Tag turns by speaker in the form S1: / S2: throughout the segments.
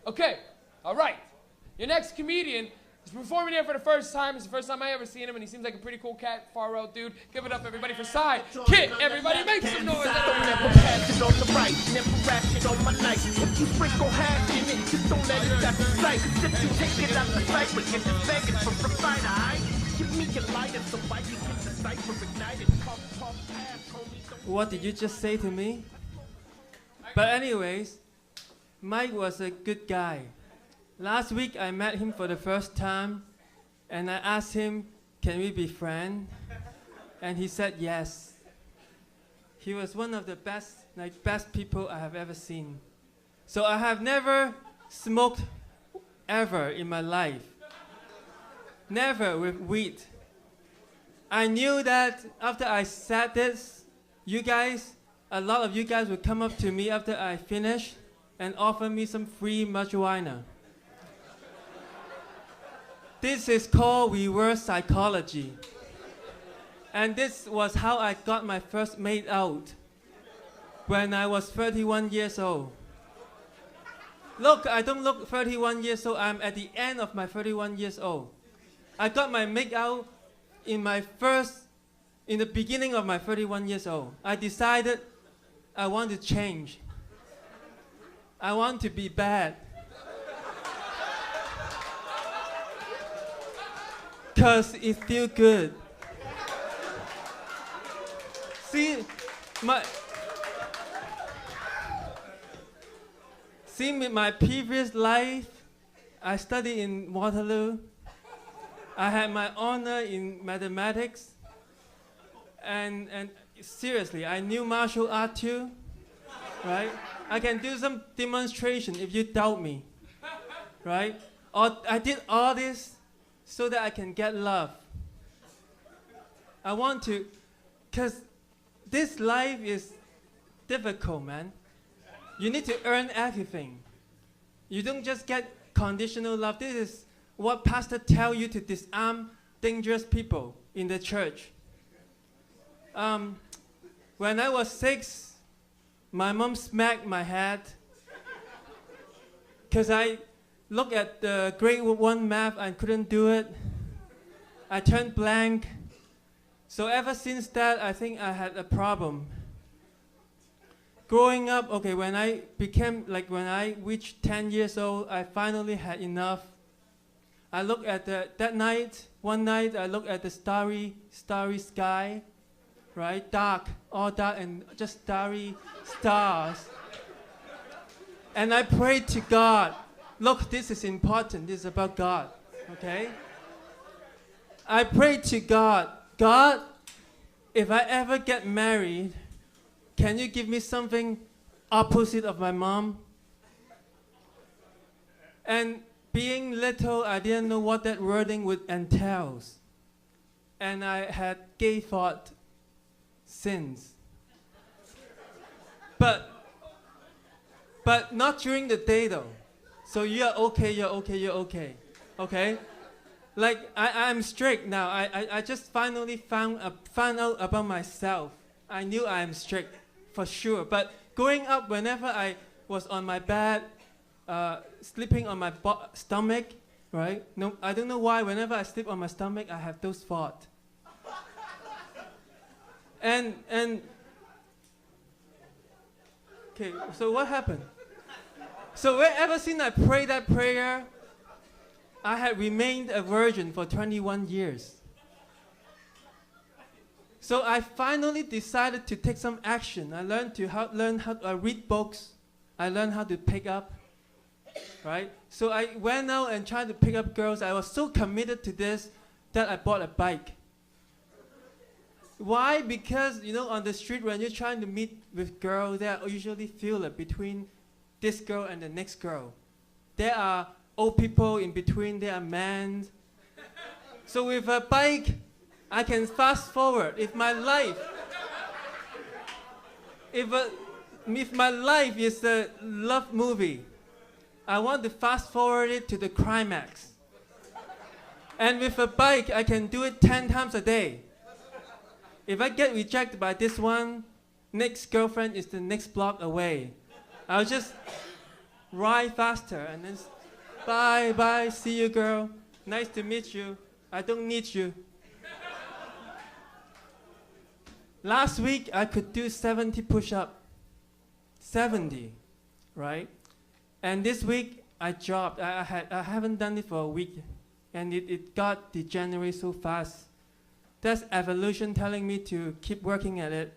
S1: Okay, all right. Your next comedian is performing here for the first time. It's the first time I ever seen him, and he seems like a pretty cool cat, far out dude. Give it up, everybody, for Sai Kit. Everybody, make some noise.
S2: Don't never pass it on the right, never rash it on my life. If you sprinkle hash in it, just don't let it out the sight. If you take it out the sight, we get this bag from the fight, alright? Give me your lighter so I can get the cipher ignited. Talk, pass, homie.
S3: What did you just say to me? But anyways, Mike was a good guy. Last week I met him for the first time and I asked him, can we be friends? And he said yes. He was one of the best people I have ever seen. So I have never smoked ever in my life. Never with weed. I knew that after I said this, a lot of you guys would come up to me after I finished and offer me some free marijuana. This is called reverse psychology. And this was how I got my first made out when I was 31 years old. Look, I don't look 31 years old. I'm at the end of my 31 years old. I got my make out in the beginning of my 31 years old. I decided I want to change. I want to be bad. Because it feels good. See, my previous life, I studied in Waterloo. I had my honor in mathematics. And seriously, I knew martial art too, right? I can do some demonstration if you doubt me, right? I did all this so that I can get love. I want to, because this life is difficult, man. You need to earn everything. You don't just get conditional love. This is what pastors tell you to disarm dangerous people in the church. When I was 6, my mom smacked my head because I looked at the grade 1 math and couldn't do it. I turned blank. So ever since that, I think I had a problem. Growing up, okay, when I reached 10 years old, I finally had enough. I looked at one night, I looked at the starry sky, right? Dark, all dark and just starry stars. And I prayed to God. Look, this is important. This is about God, okay? I prayed to God, God, if I ever get married, can you give me something opposite of my mom? And being little, I didn't know what that wording would entail. And I had gay thought since. But not during the day though. So you're okay. Okay? Like I'm strict now. I just finally found out about myself. I knew I am strict for sure. But growing up, whenever I was on my bed, sleeping on my stomach, right? No, I don't know why. Whenever I sleep on my stomach, I have those thoughts. And okay, so what happened? So ever since I prayed that prayer, I had remained a virgin for 21 years. So I finally decided to take some action. I learned how to read books. I learned how to pick up, right? So I went out and tried to pick up girls. I was so committed to this that I bought a bike. Why? Because, on the street when you're trying to meet with girls, there are usually filler between this girl and the next girl. There are old people in between, there are men. So with a bike, I can fast forward. If my life is a love movie, I want to fast forward it to the climax. And with a bike, I can do it 10 times a day. If I get rejected by this one, next girlfriend is the next block away. I'll just ride faster, and then bye, bye, see you, girl. Nice to meet you. I don't need you. Last week, I could do 70 push-ups. 70, right? And this week, I dropped. I haven't done it for a week, and it got degenerate so fast. That's evolution telling me to keep working at it.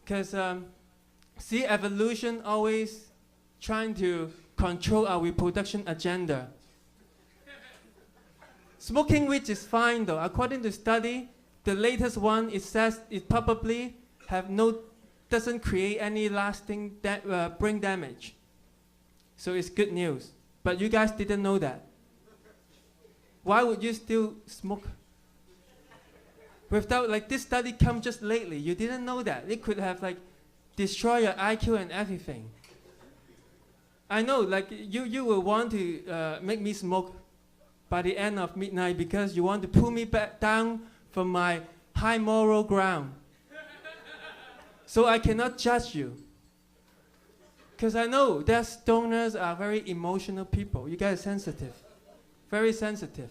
S3: Because, see, evolution always trying to control our reproduction agenda. Smoking weed is fine, though. According to study, the latest one, it says it probably doesn't create any lasting brain damage. So it's good news. But you guys didn't know that. Why would you still smoke? Without, like, this study come just lately. You didn't know that. It could have, like, destroy your IQ and everything. I know, like, you will want to make me smoke by the end of midnight because you want to pull me back down from my high moral ground. So I cannot judge you. Because I know that stoners are very emotional people. You guys are sensitive. Very sensitive.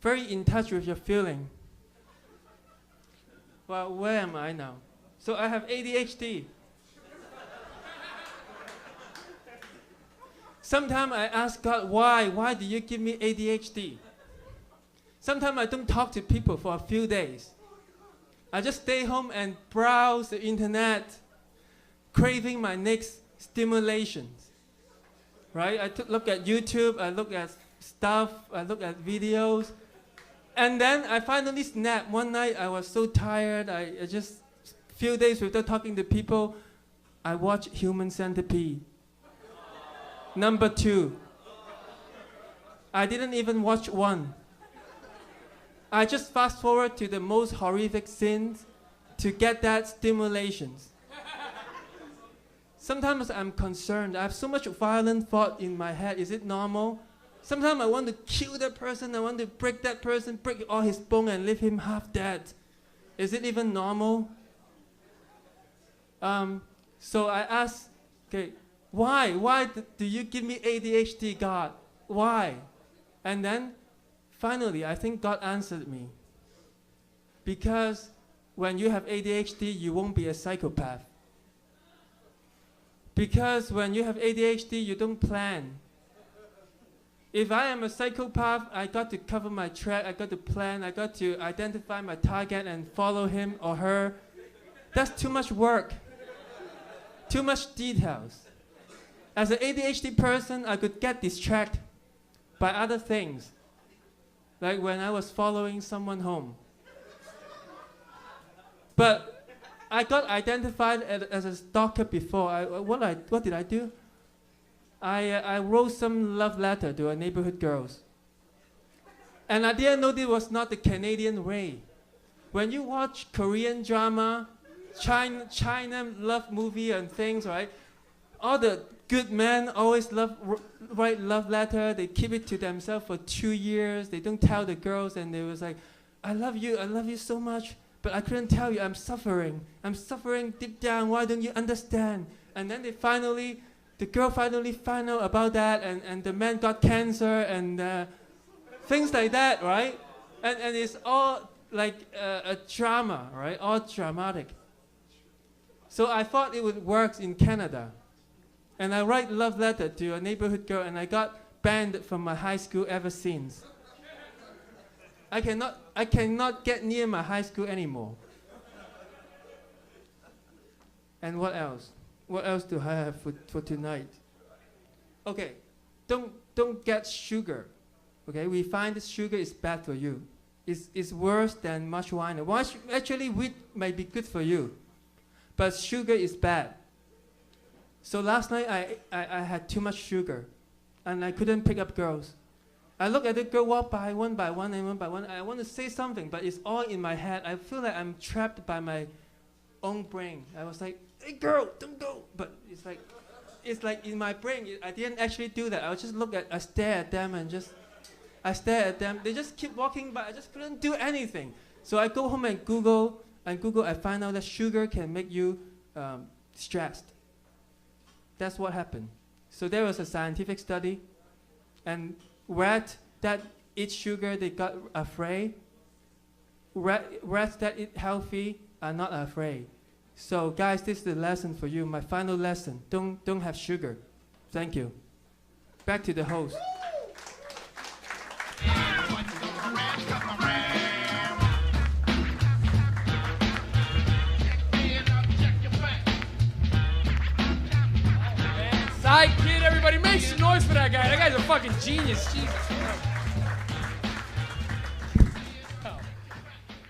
S3: Very in touch with your feeling. Well, where am I now? So I have ADHD. Sometimes I ask God, why? Why do you give me ADHD? Sometimes I don't talk to people for a few days. I just stay home and browse the internet, craving my next stimulations. Right? I look at YouTube, I look at stuff, I look at videos. And then I finally snapped. One night I was so tired, I just, few days without talking to people, I watched Human Centipede. Number 2. I didn't even watch 1. I just fast forward to the most horrific scenes to get that stimulations. Sometimes I'm concerned. I have so much violent thought in my head. Is it normal? Sometimes I want to kill that person. I want to break that person, break all his bone and leave him half dead. Is it even normal? So I asked, okay, why? Why do you give me ADHD, God? Why? And then, finally, I think God answered me. Because when you have ADHD, you won't be a psychopath. Because when you have ADHD, you don't plan. If I am a psychopath, I got to cover my track, I got to plan, I got to identify my target and follow him or her. That's too much work. Too much details. As an ADHD person, I could get distracted by other things. Like when I was following someone home. But I got identified as a stalker before. What did I do? I wrote some love letter to a neighborhood girls. And I didn't know this was not the Canadian way. When you watch Korean drama, China love movie and things, right? All the good men always write love letter. They keep it to themselves for 2 years. They don't tell the girls, and they was like, I love you so much, but I couldn't tell you. I'm suffering deep down. Why don't you understand? And then the girl finally found out about that, and the man got cancer and things like that, right? And it's all like a drama, right? All dramatic. So I thought it would work in Canada. And I write love letter to a neighborhood girl, and I got banned from my high school ever since. I cannot get near my high school anymore. And what else? What else do I have for tonight? Okay, don't get sugar. Okay, we find that sugar is bad for you. It's worse than marijuana. Actually, wheat might be good for you, but sugar is bad. So last night I had too much sugar, and I couldn't pick up girls. I look at the girl walk by one by one and one by one. I want to say something, but it's all in my head. I feel like I'm trapped by my own brain. I was like, hey girl, don't go. But it's like in my brain. I didn't actually do that. I stare at them and I stare at them. They just keep walking by. I just couldn't do anything. So I go home and Google, I find out that sugar can make you stressed. That's what happened. So there was a scientific study, and rats that eat sugar, they got afraid. Rats that eat healthy are not afraid. So guys, this is the lesson for you, my final lesson. Don't have sugar. Thank you. Back to the host.
S1: Sai Kit, everybody, make some noise for that guy. That guy's a fucking genius. Jesus Christ. Oh,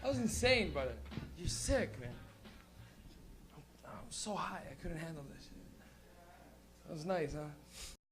S1: that was insane, brother. You're sick, man. I'm so high, I couldn't handle this. That was nice, huh?